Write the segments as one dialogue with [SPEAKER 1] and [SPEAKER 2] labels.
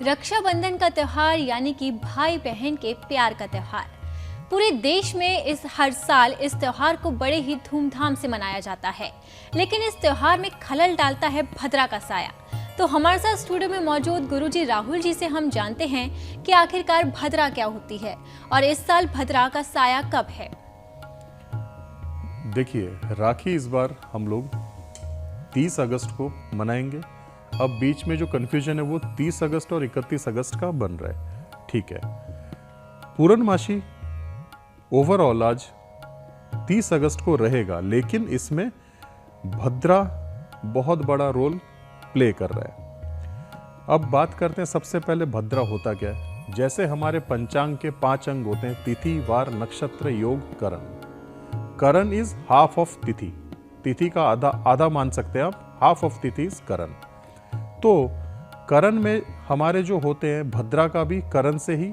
[SPEAKER 1] रक्षाबंधन का त्योहार यानी कि भाई बहन के प्यार का त्योहार। पूरे देश में हर साल इस त्योहार को बड़े ही धूमधाम से मनाया जाता है, लेकिन इस त्योहार में खलल डालता है भद्रा का साया। तो हमारे साथ स्टूडियो में मौजूद गुरुजी राहुल जी से हम जानते हैं कि आखिरकार भद्रा क्या होती है और इस साल भद्रा का साया कब है।
[SPEAKER 2] देखिए, राखी इस बार हम लोग 30 अगस्त को मनाएंगे। अब बीच में जो कन्फ्यूजन है वो 30 अगस्त और 31 अगस्त का बन रहा है। ठीक है, पूर्णमासी ओवरऑल आज 30 अगस्त को रहेगा, लेकिन इसमें भद्रा बहुत बड़ा रोल प्ले कर रहा है। अब बात करते हैं सबसे पहले भद्रा होता क्या है। जैसे हमारे पंचांग के 5 अंग होते हैं, तिथि, वार, नक्षत्र, योग, करण। करण इज हाफ ऑफ तिथि। तिथि का आधा मान सकते हैं आप। हाफ ऑफ तिथि इज करण। तो करण में हमारे जो होते हैं, भद्रा का भी करण से ही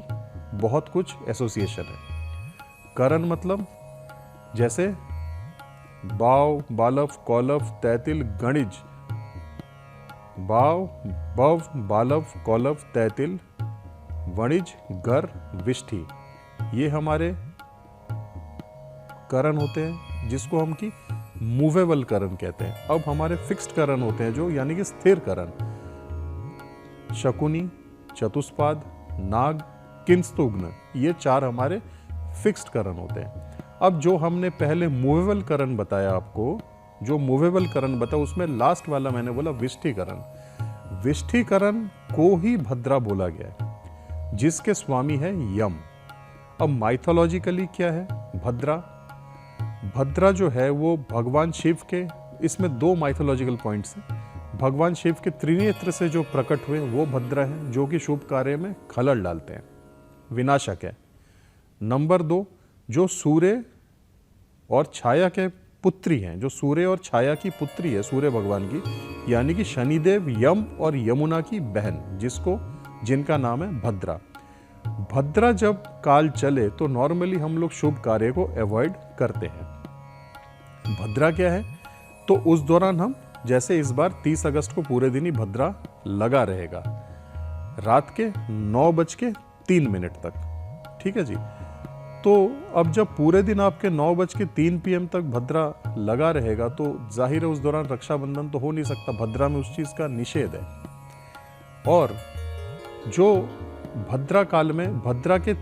[SPEAKER 2] बहुत कुछ एसोसिएशन है। करण मतलब जैसे बाव, बालव, कौलव, तैतिल, गणिज। बाव, बव, बालव, कौलव, तैतिल, वणिज, गर, विष्ठि, ये हमारे करण होते हैं, जिसको हम की मूवेबल करण कहते हैं। अब हमारे फिक्स्ड करण होते हैं, जो यानी कि स्थिर करण। शकुनी, चतुष्पाद, नाग, किंस्तुग्न, ये 4 हमारे फिक्स्ड करण होते हैं। अब जो हमने पहले मूवेबल करण बताया आपको, जो मूवेबल करण बताया उसमें लास्ट वाला मैंने बोला विष्ठीकरण। विष्ठीकरण को ही भद्रा बोला गया है, जिसके स्वामी है यम। अब माइथोलॉजिकली क्या है भद्रा? भद्रा जो है वो भगवान शिव के, इसमें 2 माइथोलॉजिकल पॉइंट्स हैं। भगवान शिव के त्रिनेत्र से जो प्रकट हुए वो भद्रा है, जो कि शुभ कार्य में खलल डालते हैं, विनाशक है। नंबर 2, जो सूर्य और छाया के पुत्री हैं, जो सूर्य और छाया की पुत्री है, सूर्य भगवान की, यानी कि शनिदेव, यम और यमुना की बहन, जिनका नाम है भद्रा। भद्रा जब काल चले तो नॉर्मली हम लोग शुभ कार्य को अवॉइड करते हैं। भद्रा क्या है? तो उस दौरान हम, जैसे इस बार 30 अगस्त को पूरे दिन ही भद्रा लगा रहेगा, रात के 9:03 तक। ठीक है जी। तो अब जब पूरे दिन आपके 9:03 PM तक भद्रा लगा रहेगा, तो जाहिर है उस दौरान रक्षाबंधन तो हो नहीं सकता। भद्रा में उस चीज का निषेध है। और जो भद्रा काल में भद्रा के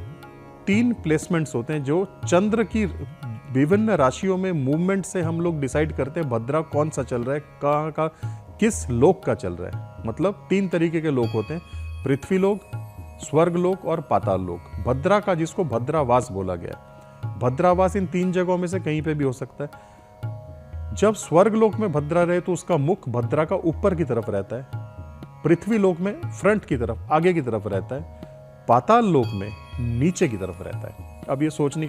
[SPEAKER 2] 3 प्लेसमेंट्स होते हैं, जो चंद्र की विभिन्न राशियों में मूवमेंट से हम लोग डिसाइड करते हैं भद्रा कौन सा चल रहा है, कहाँ का, किस लोक का चल रहा है। मतलब 3 तरीके के लोक होते हैं, पृथ्वी लोक, स्वर्ग लोक और पाताल लोक। भद्रा का, जिसको भद्रावास बोला गया, भद्रावास इन 3 जगहों में से कहीं पे भी हो सकता है। जब स्वर्ग लोक में भद्रा रहे तो उसका मुख भद्रा का ऊपर की तरफ रहता है, पृथ्वी लोक में फ्रंट की तरफ, आगे की तरफ रहता है, पाताल लोक में नीचे की तरफ रहता है। अब ये सोचने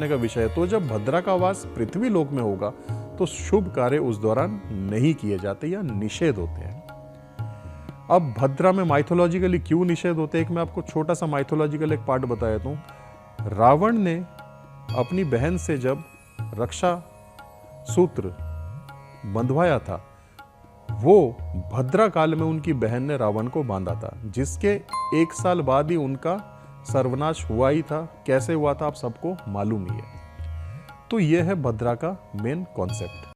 [SPEAKER 2] का विषय है। तो जब भद्रा का वास पृथ्वी लोक में होगा तो शुभ कार्य उस दौरान नहीं किए जाते या निषेध होते हैं। अब भद्रा में माइथोलॉजिकली क्यों निषेध होते हैं, एक मैं आपको छोटा सा माइथोलॉजिकल एक पार्ट बताया हूं। रावण ने अपनी बहन से जब रक्षा सूत्र बंधवाया था, वो भद्रा काल में उनकी बहन ने रावण को बांधा था, जिसके 1 साल बाद ही उनका सर्वनाश हुआ ही था। कैसे हुआ था आप सबको मालूम ही है। तो यह है भद्रा का मेन कॉन्सेप्ट।